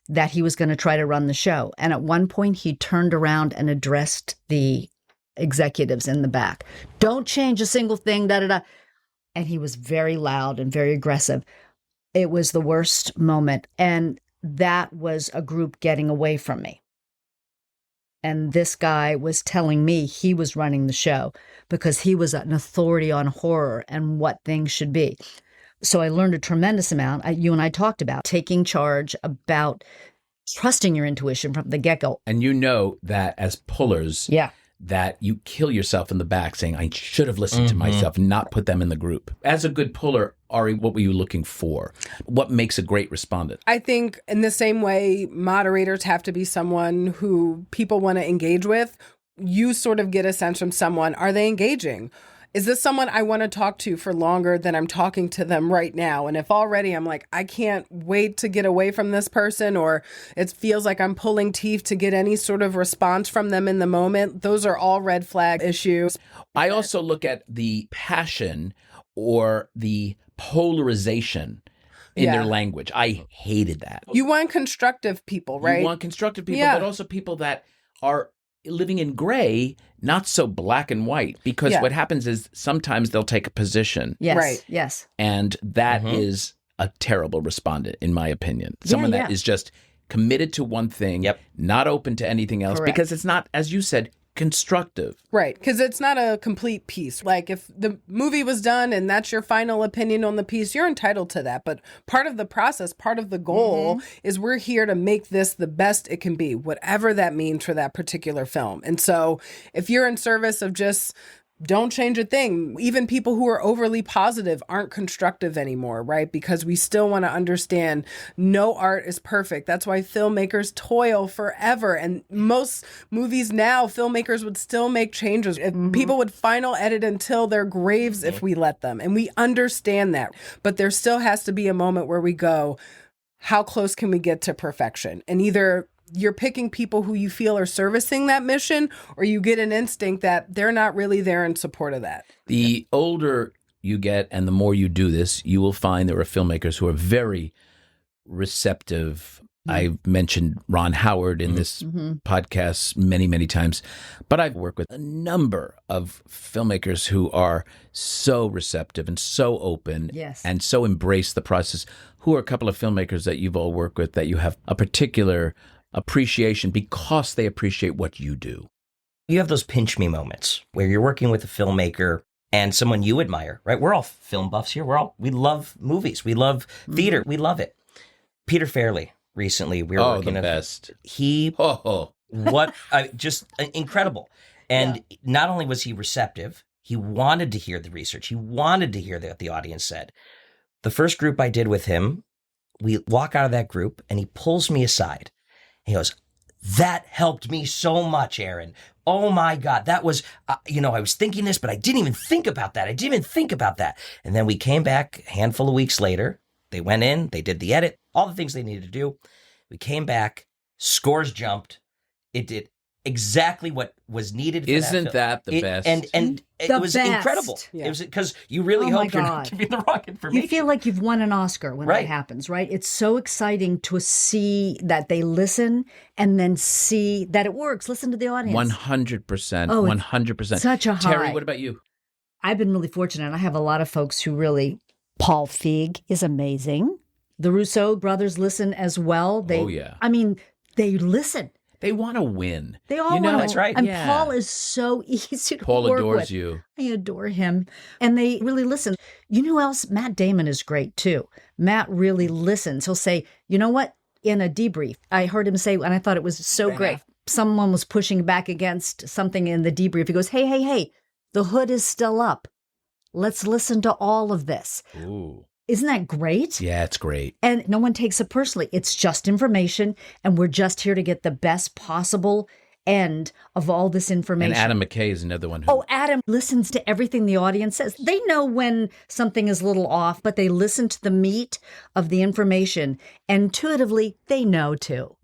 [SPEAKER 4] that he was going to try to run the show. And at one point, he turned around and addressed the executives in the back. Don't change a single thing, da-da-da. And he was very loud and very aggressive. It was the worst moment. And that was a group getting away from me. And this guy was telling me he was running the show because he was an authority on horror and what things should be. So I learned a tremendous amount. You and I talked about taking charge, about trusting your intuition from the get-go.
[SPEAKER 2] And you know that as pullers, that you kill yourself in the back saying, I should have listened to myself and not put them in the group. As a good puller, Ari, what were you looking for? What makes a great respondent?
[SPEAKER 3] I think in the same way moderators have to be someone who people want to engage with, you sort of get a sense from someone, are they engaging? Is this someone I want to talk to for longer than I'm talking to them right now? And if already I'm like, I can't wait to get away from this person, or it feels like I'm pulling teeth to get any sort of response from them in the moment, those are all red flag issues.
[SPEAKER 2] I also look at the passion or the polarization in their language. I hated that.
[SPEAKER 3] You want constructive people, right?
[SPEAKER 2] You want constructive people, but also people that are living in gray, not so black and white, because what happens is sometimes they'll take a position.
[SPEAKER 4] Yes.
[SPEAKER 3] Right.
[SPEAKER 4] Yes.
[SPEAKER 2] And that is a terrible respondent, in my opinion. Someone that is just committed to one thing, not open to anything else, because it's not, as you said, constructive.
[SPEAKER 3] Right, because it's not a complete piece. Like if the movie was done and that's your final opinion on the piece, you're entitled to that. But part of the process, part of the goal is we're here to make this the best it can be, whatever that means for that particular film. And so if you're in service of just don't change a thing, even people who are overly positive aren't constructive anymore, right? Because we still want to understand no art is perfect. That's why filmmakers toil forever. And most movies now, filmmakers would still make changes. People would final edit until their graves if we let them. And we understand that. But there still has to be a moment where we go, how close can we get to perfection? And either you're picking people who you feel are servicing that mission, or you get an instinct that they're not really there in support of that.
[SPEAKER 2] The older you get and the more you do this, you will find there are filmmakers who are very receptive. I've mentioned Ron Howard in this podcast many, many times, but I've worked with a number of filmmakers who are so receptive and so open and so embrace the process. Who are a couple of filmmakers that you've all worked with that you have a particular appreciation because they appreciate what you do?
[SPEAKER 5] You have those pinch me moments where you're working with a filmmaker and someone you admire, right? We're all film buffs here. We love movies. We love theater. We love it. Peter Farrelly, recently, we were working
[SPEAKER 2] the best.
[SPEAKER 5] Just incredible. And not only was he receptive, he wanted to hear the research. He wanted to hear what the audience said. The first group I did with him, we walk out of that group and he pulls me aside. He goes, "That helped me so much, Aaron. Oh my God, that was, I was thinking this, but I didn't even think about that. And then we came back a handful of weeks later. They went in, they did the edit, all the things they needed to do. We came back, scores jumped. It did exactly what was needed for
[SPEAKER 2] Isn't that the best?
[SPEAKER 5] And it was incredible.
[SPEAKER 3] Yeah.
[SPEAKER 5] It was because you really hope you're not giving the wrong information.
[SPEAKER 4] You feel like you've won an Oscar when that happens, right? It's so exciting to see that they listen and then see that it works. Listen to the audience.
[SPEAKER 2] 100%.
[SPEAKER 4] Oh,
[SPEAKER 2] 100%.
[SPEAKER 4] Such a high.
[SPEAKER 2] Terri, what about you?
[SPEAKER 4] I've been really fortunate. I have a lot of folks who really, Paul Feig is amazing. The Russo brothers listen as well. I mean, they listen.
[SPEAKER 2] They want to win.
[SPEAKER 4] They all want to win.
[SPEAKER 5] That's right.
[SPEAKER 4] And Paul is so easy to
[SPEAKER 2] Paul
[SPEAKER 4] work
[SPEAKER 2] adores
[SPEAKER 4] with.
[SPEAKER 2] you.
[SPEAKER 4] I adore him. And they really listen. You know who else? Matt Damon is great too. Matt really listens. He'll say, you know what? In a debrief, I heard him say, and I thought it was so great. Someone was pushing back against something in the debrief. He goes, hey, the hood is still up. Let's listen to all of this.
[SPEAKER 2] Ooh.
[SPEAKER 4] Isn't that great?
[SPEAKER 2] Yeah, it's great.
[SPEAKER 4] And no one takes it personally. It's just information, and we're just here to get the best possible end of all this information.
[SPEAKER 2] And Adam McKay is another one who...
[SPEAKER 4] Oh, Adam listens to everything the audience says. They know when something is a little off, but they listen to the meat of the information. Intuitively, they know too.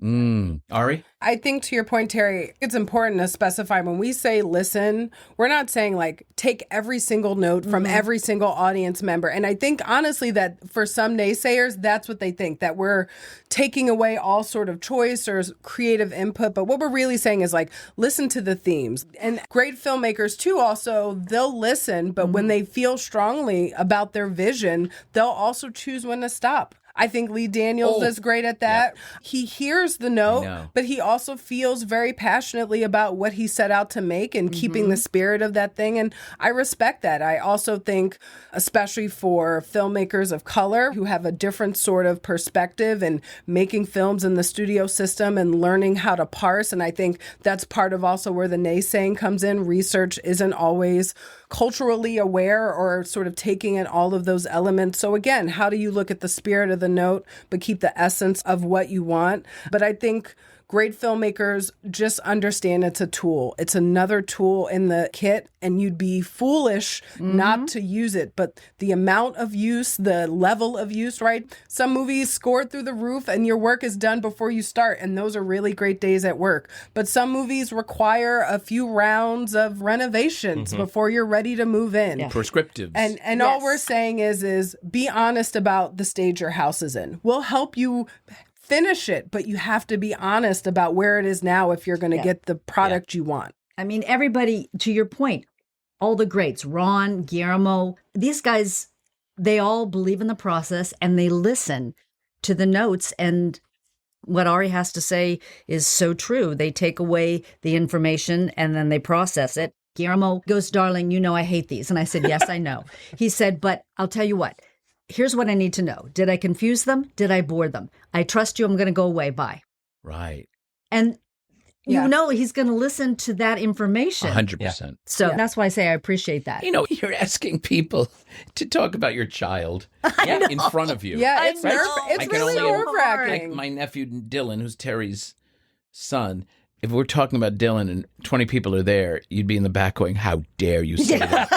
[SPEAKER 2] Ari?
[SPEAKER 3] I think to your point, Terri, it's important to specify when we say listen, we're not saying like take every single note from every single audience member. And I think honestly that for some naysayers, that's what they think, that we're taking away all sort of choice or creative input. But what we're really saying is like, listen to the themes. And great filmmakers too, also, they'll listen, but when they feel strongly about their vision, they'll also choose when to stop. I think Lee Daniels is great at that. Yep. He hears the note, but he also feels very passionately about what he set out to make and keeping the spirit of that thing. And I respect that. I also think, especially for filmmakers of color who have a different sort of perspective and making films in the studio system and learning how to parse. And I think that's part of also where the naysaying comes in. Research isn't always culturally aware or sort of taking in all of those elements. So again, how do you look at the spirit of the note, but keep the essence of what you want? But I think great filmmakers just understand it's a tool. It's another tool in the kit, and you'd be foolish not to use it. But the amount of use, the level of use, right? Some movies scored through the roof and your work is done before you start, and those are really great days at work. But some movies require a few rounds of renovations before you're ready to move in.
[SPEAKER 2] Yeah. Prescriptives.
[SPEAKER 3] And all we're saying is be honest about the stage your house is in. We'll help you finish it, but you have to be honest about where it is now if you're going to get the product you want.
[SPEAKER 4] I mean, everybody, to your point, all the greats, Ron, Guillermo, these guys, they all believe in the process and they listen to the notes. And what Ari has to say is so true. They take away the information and then they process it. Guillermo goes, "Darling, you know I hate these." And I said, "Yes, I know." He said, "But I'll tell you what. Here's what I need to know. Did I confuse them? Did I bore them? I trust you. I'm going to go away. Bye."
[SPEAKER 2] Right.
[SPEAKER 4] And you know he's going to listen to that information.
[SPEAKER 2] 100%.
[SPEAKER 4] So that's why I say I appreciate that.
[SPEAKER 2] You know, you're asking people to talk about your child in front of you.
[SPEAKER 3] Yeah, it's
[SPEAKER 2] I can
[SPEAKER 3] really
[SPEAKER 2] only-
[SPEAKER 3] nerve-wracking.
[SPEAKER 2] My nephew Dylan, who's Terry's son, if we're talking about Dylan and 20 people are there, you'd be in the back going, "How dare you say that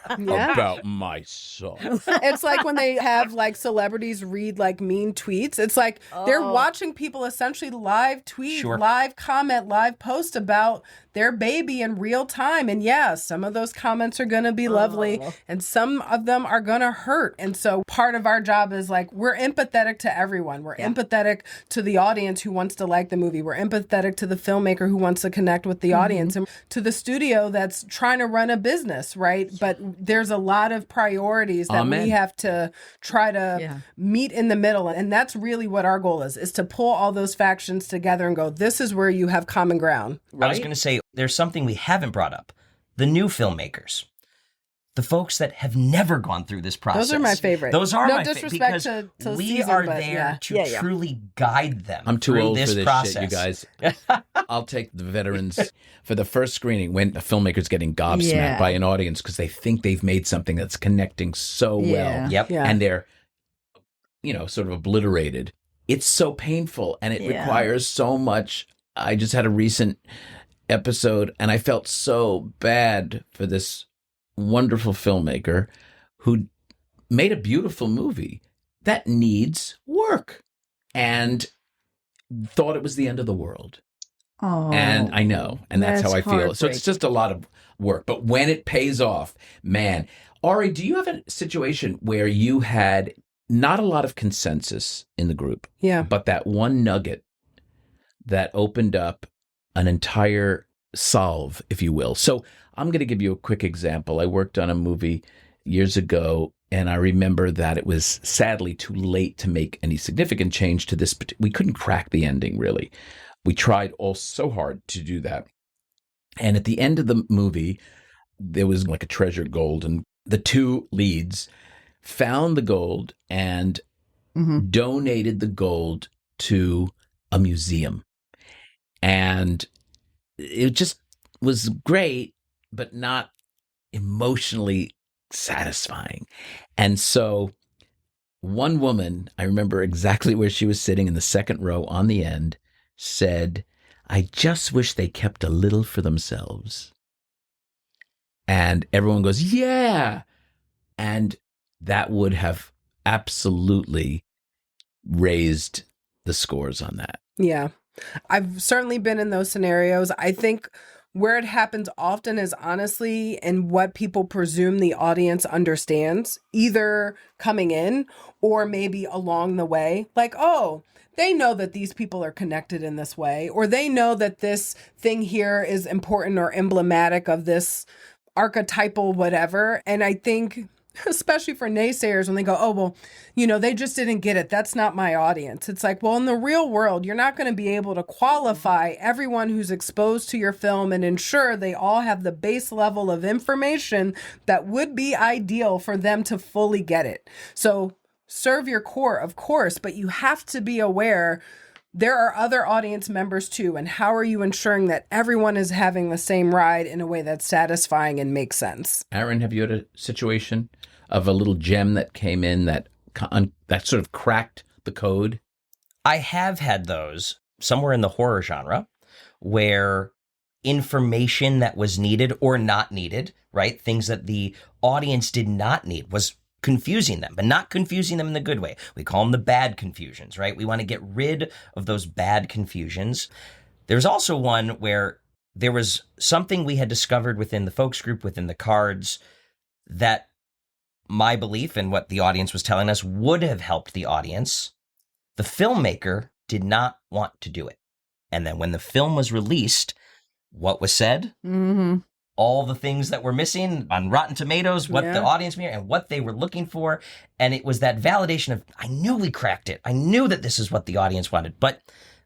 [SPEAKER 2] about my son?"
[SPEAKER 3] It's like when they have like celebrities read like mean tweets. It's like they're watching people essentially live tweet, live comment, live post about their baby in real time. And yeah, some of those comments are going to be lovely and some of them are going to hurt. And so part of our job is like, we're empathetic to everyone. We're empathetic to the audience who wants to like the movie. We're empathetic to the filmmaker who wants to connect with the audience, and to the studio that's trying to run a business, right? But there's a lot of priorities that we have to try to meet in the middle. And that's really what our goal is to pull all those factions together and go, this is where you have common ground. Right?
[SPEAKER 5] I was going to say, there's something we haven't brought up. The new filmmakers. The folks that have never gone through this process.
[SPEAKER 3] Those are my favorite.
[SPEAKER 5] Those are my
[SPEAKER 3] favorite.
[SPEAKER 5] favorite.
[SPEAKER 3] No disrespect to
[SPEAKER 5] we
[SPEAKER 3] season,
[SPEAKER 5] are
[SPEAKER 3] but
[SPEAKER 5] there to truly guide them.
[SPEAKER 2] I'm too
[SPEAKER 5] through
[SPEAKER 2] old
[SPEAKER 5] this
[SPEAKER 2] for this
[SPEAKER 5] process.
[SPEAKER 2] shit, you guys. I'll take the veterans for the first screening when a filmmaker's getting gobsmacked by an audience because they think they've made something that's connecting so well.
[SPEAKER 5] Yep.
[SPEAKER 3] Yeah.
[SPEAKER 2] And they're, sort of obliterated. It's so painful and it requires so much. I just had a recent episode and I felt so bad for this wonderful filmmaker who made a beautiful movie that needs work and thought it was the end of the world.
[SPEAKER 4] Oh,
[SPEAKER 2] and I know, and that's how I feel. So it's just a lot of work. But when it pays off, man. Ari, do you have a situation where you had not a lot of consensus in the group, but that one nugget that opened up an entire solve, if you will? So I'm going to give you a quick example. I worked on a movie years ago, and I remember that it was sadly too late to make any significant change to this. We couldn't crack the ending, really. We tried all so hard to do that. And at the end of the movie, there was like a treasure gold, and the two leads found the gold and donated the gold to a museum. And it just was great, but not emotionally satisfying. And so one woman, I remember exactly where she was sitting in the second row on the end, said, "I just wish they kept a little for themselves." And everyone goes, "Yeah." And that would have absolutely raised the scores on that.
[SPEAKER 3] Yeah. I've certainly been in those scenarios. I think where it happens often is honestly in what people presume the audience understands, either coming in or maybe along the way. Like, oh, they know that these people are connected in this way, or they know that this thing here is important or emblematic of this archetypal whatever. And I think, especially for naysayers, when they go, oh, well, they just didn't get it. That's not my audience. It's like, well, in the real world, you're not going to be able to qualify everyone who's exposed to your film and ensure they all have the base level of information that would be ideal for them to fully get it. So serve your core, of course, but you have to be aware there are other audience members too. And how are you ensuring that everyone is having the same ride in a way that's satisfying and makes sense?
[SPEAKER 2] Aaron, have you had a situation of a little gem that came in that sort of cracked the code?
[SPEAKER 5] I have had those somewhere in the horror genre where information that was needed or not needed, right? Things that the audience did not need was confusing them, but not confusing them in the good way. We call them the bad confusions, right? We want to get rid of those bad confusions. There's also one where there was something we had discovered within the folks group, within the cards, that my belief and what the audience was telling us would have helped the audience. The filmmaker did not want to do it. And then when the film was released, what was said? All the things that were missing on Rotten Tomatoes, what the audience made and what they were looking for. And it was that validation of, I knew we cracked it. I knew that this is what the audience wanted, but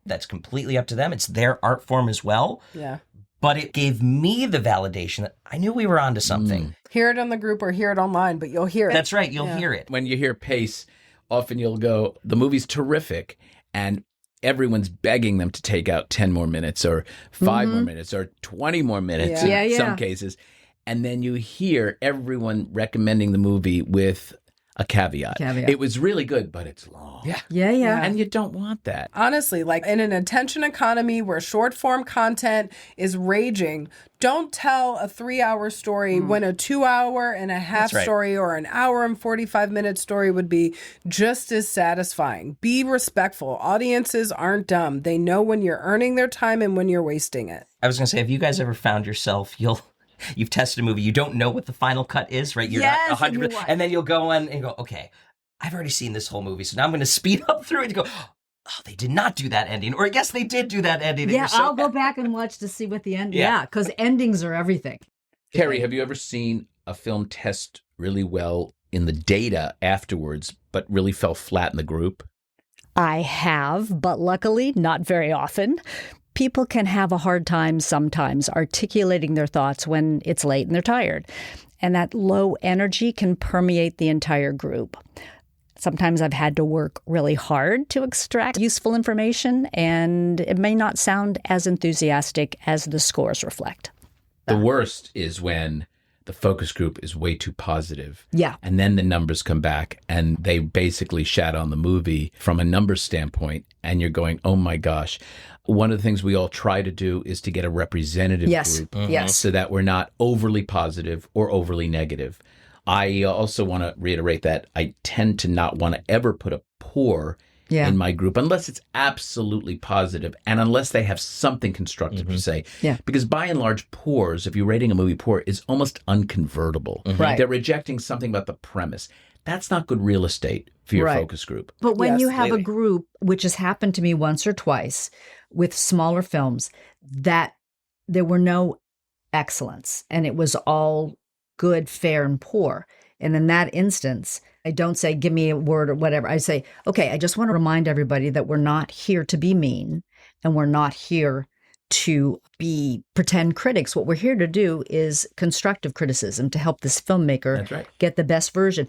[SPEAKER 5] that's completely up to them. It's their art form as well.
[SPEAKER 3] Yeah.
[SPEAKER 5] But it gave me the validation that I knew we were onto something.
[SPEAKER 3] Hear it on the group or hear it online, but you'll hear it.
[SPEAKER 5] That's right. You'll hear it.
[SPEAKER 2] When you hear pace, often you'll go, the movie's terrific, and everyone's begging them to take out 10 more minutes or 5 more minutes or 20 more minutes in some cases. And then you hear everyone recommending the movie with a caveat. It was really good, but it's long.
[SPEAKER 4] Yeah.
[SPEAKER 2] And you don't want that.
[SPEAKER 3] Honestly, like in an attention economy where short form content is raging, don't tell a 3-hour story when a 2-hour-and-a-half story or an hour and 45-minute story would be just as satisfying. Be respectful. Audiences aren't dumb. They know when you're earning their time and when you're wasting it.
[SPEAKER 5] I was going to say, have you guys ever found yourself, you've tested a movie, you don't know what the final cut is, right? You're not 100%. And then you'll go on and go, okay, I've already seen this whole movie, so now I'm going to speed up through it and go, oh, they did not do that ending. Or yes, they did do that ending.
[SPEAKER 4] Yeah, I'll go back and watch to see what the end. Yeah, because endings are everything.
[SPEAKER 2] Terri, have you ever seen a film test really well in the data afterwards, but really fell flat in the group?
[SPEAKER 7] I have, but luckily not very often. People can have a hard time sometimes articulating their thoughts when it's late and they're tired. And that low energy can permeate the entire group. Sometimes I've had to work really hard to extract useful information, and it may not sound as enthusiastic as the scores reflect.
[SPEAKER 2] The worst is when the focus group is way too positive.
[SPEAKER 4] Yeah.
[SPEAKER 2] And then the numbers come back and they basically shat on the movie from a numbers standpoint. And you're going, oh my gosh. One of the things we all try to do is to get a representative group so that we're not overly positive or overly negative. I also want to reiterate that I tend to not want to ever put a poor in my group unless it's absolutely positive and unless they have something constructive to say.
[SPEAKER 4] Yeah.
[SPEAKER 2] Because by and large, poors, if you're rating a movie poor, is almost unconvertible.
[SPEAKER 4] Right.
[SPEAKER 2] They're rejecting something about the premise. That's not good real estate for your focus group.
[SPEAKER 4] But when you have
[SPEAKER 5] completely.
[SPEAKER 4] a group, which has happened to me once or twice with smaller films, that there were no excellence and it was all good, fair, and poor. And in that instance, I don't say, give me a word or whatever. I say, okay, I just want to remind everybody that we're not here to be mean and we're not here to be pretend critics. What we're here to do is constructive criticism to help this filmmaker get the best version.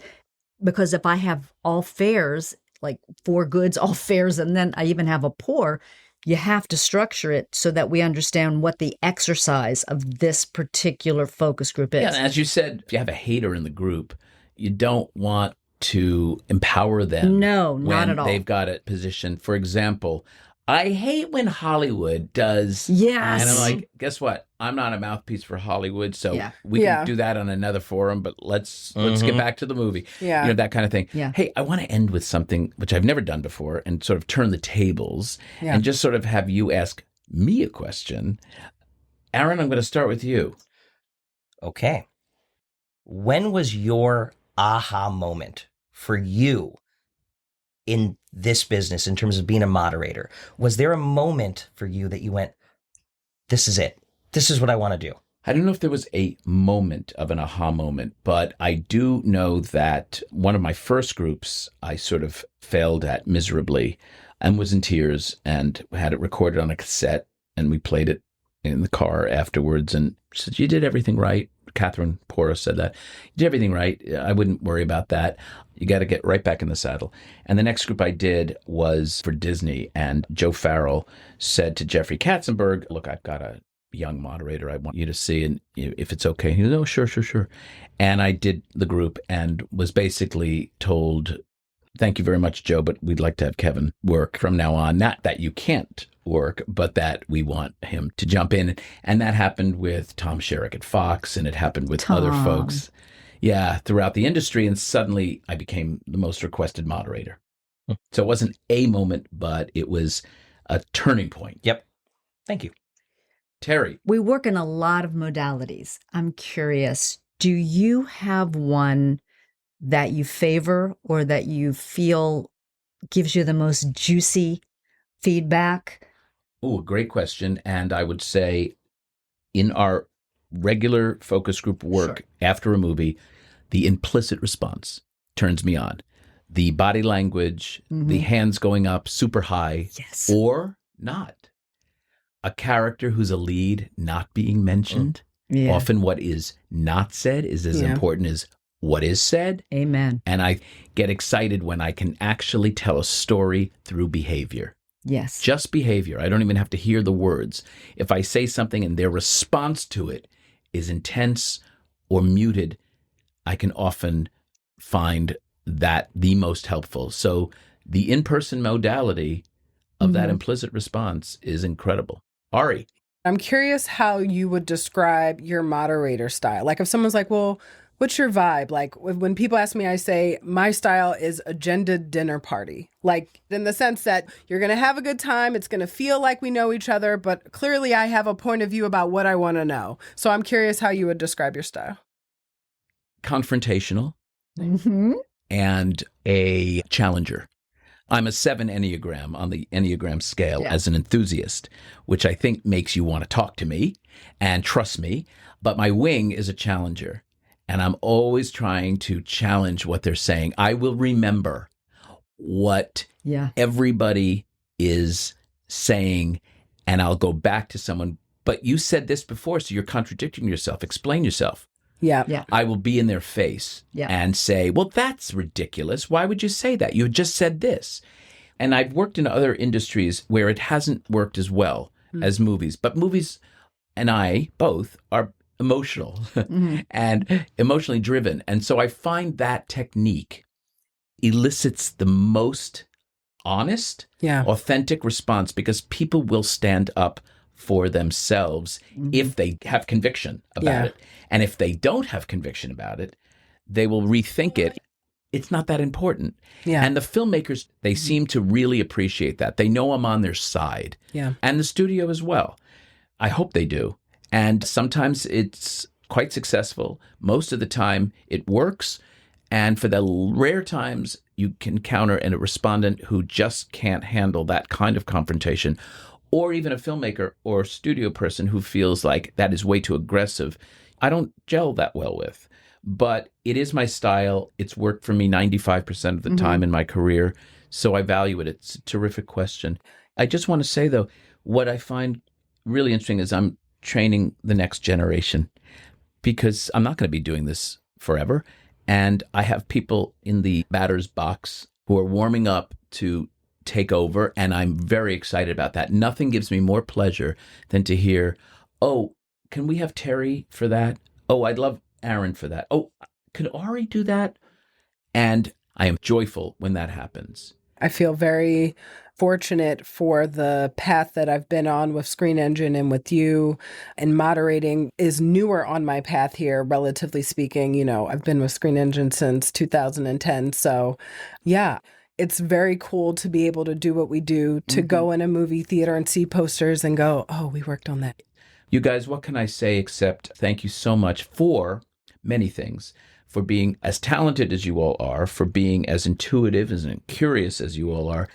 [SPEAKER 4] Because if I have all fairs, like 4 goods, all fairs, and then I even have a poor, you have to structure it so that we understand what the exercise of this particular focus group is.
[SPEAKER 2] Yeah, and as you said, if you have a hater in the group, you don't want to empower them.
[SPEAKER 4] No, not at all.
[SPEAKER 2] They've got a position. For example, I hate when Hollywood does.
[SPEAKER 4] Yes.
[SPEAKER 2] And I'm like, guess what? I'm not a mouthpiece for Hollywood, so we can do that on another forum, but let's get back to the movie.
[SPEAKER 3] Yeah.
[SPEAKER 2] You know, that kind of thing.
[SPEAKER 4] Yeah.
[SPEAKER 2] Hey, I want to end with something which I've never done before and sort of turn the tables and just sort of have you ask me a question. Aaron, I'm going to start with you.
[SPEAKER 5] Okay. When was your aha moment for you in this business in terms of being a moderator? Was there a moment for you that you went, this is it? This is what I want to do?
[SPEAKER 2] I don't know if there was a moment of an aha moment, but I do know that one of my first groups I sort of failed at miserably and was in tears and had it recorded on a cassette, and we played it in the car afterwards and said, you did everything right. Catherine Porras said that. You did everything right. I wouldn't worry about that. You got to get right back in the saddle. And the next group I did was for Disney, and Joe Farrell said to Jeffrey Katzenberg, look, I've got a young moderator I want you to see, and if it's okay. He goes, oh, sure. And I did the group and was basically told, thank you very much, Joe, but we'd like to have Kevin work from now on. Not that you can't work, but that we want him to jump in. And that happened with Tom Sherrick at Fox, and it happened with other folks. Yeah, throughout the industry. And suddenly I became the most requested moderator. So it wasn't a moment, but it was a turning point.
[SPEAKER 5] Yep. Thank you.
[SPEAKER 2] Terri.
[SPEAKER 4] We work in a lot of modalities. I'm curious, do you have one that you favor or that you feel gives you the most juicy feedback?
[SPEAKER 2] Oh, great question. And I would say in our regular focus group work after a movie, the implicit response turns me on. The body language, the hands going up super high, or not. A character who's a lead not being mentioned. Often what is not said is as important as what is said.
[SPEAKER 4] Amen.
[SPEAKER 2] And I get excited when I can actually tell a story through behavior.
[SPEAKER 4] Yes.
[SPEAKER 2] Just behavior. I don't even have to hear the words. If I say something and their response to it is intense or muted, I can often find that the most helpful. So the in-person modality of that implicit response is incredible. Ari.
[SPEAKER 3] I'm curious how you would describe your moderator style. Like if someone's like, well, what's your vibe? Like when people ask me, I say, my style is agenda dinner party. Like in the sense that you're going to have a good time. It's going to feel like we know each other, but clearly I have a point of view about what I want to know. So I'm curious how you would describe your style.
[SPEAKER 2] Confrontational and a challenger. I'm a 7 Enneagram on the Enneagram scale as an enthusiast, which I think makes you want to talk to me and trust me. But my wing is a challenger, and I'm always trying to challenge what they're saying. I will remember what everybody is saying, and I'll go back to someone. But you said this before, so you're contradicting yourself. Explain yourself.
[SPEAKER 3] Yeah.
[SPEAKER 2] I will be in their face and say, well, that's ridiculous. Why would you say that? You just said this. And I've worked in other industries where it hasn't worked as well as movies. But movies and I both are emotional and emotionally driven. And so I find that technique elicits the most honest, authentic response because people will stand up for themselves if they have conviction about it. And if they don't have conviction about it, they will rethink it. It's not that important. And the filmmakers, they seem to really appreciate that. They know I'm on their side. And the studio as well. I hope they do. And sometimes it's quite successful. Most of the time it works. And for the rare times you can counter a respondent who just can't handle that kind of confrontation, or even a filmmaker or studio person who feels like that is way too aggressive, I don't gel that well with. But it is my style. It's worked for me 95% of the time in my career, so I value it. It's a terrific question. I just want to say, though, what I find really interesting is I'm training the next generation because I'm not going to be doing this forever. And I have people in the batter's box who are warming up to take over, and I'm very excited about that. Nothing gives me more pleasure than to hear, oh, can we have Terri for that? Oh, I'd love Aaron for that. Oh, could Ari do that? And I am joyful when that happens.
[SPEAKER 3] I feel very fortunate for the path that I've been on with Screen Engine and with you, and moderating is newer on my path here, relatively speaking. You know, I've been with Screen Engine since 2010. So yeah, it's very cool to be able to do what we do, to go in a movie theater and see posters and go, oh, we worked on that.
[SPEAKER 2] You guys, what can I say except thank you so much for many things, for being as talented as you all are, for being as intuitive and curious as you all are,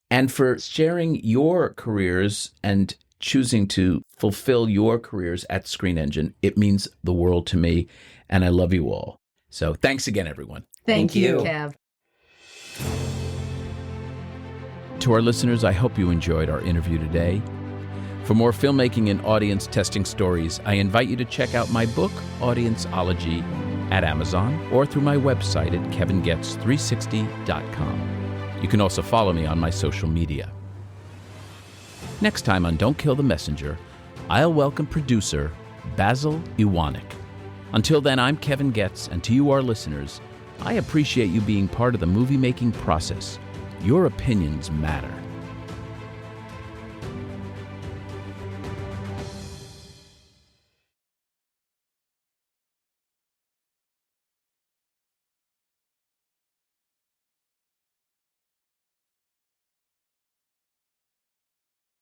[SPEAKER 2] and for sharing your careers and choosing to fulfill your careers at Screen Engine. It means the world to me, and I love you all. So thanks again, everyone.
[SPEAKER 4] Thank you, Kev.
[SPEAKER 2] To our listeners, I hope you enjoyed our interview today. For more filmmaking and audience testing stories, I invite you to check out my book, Audienceology, at Amazon or through my website at kevingoetz360.com. You can also follow me on my social media. Next time on Don't Kill the Messenger, I'll welcome producer Basil Iwanek. Until then, I'm Kevin Goetz, and to you, our listeners, I appreciate you being part of the movie-making process. Your opinions matter.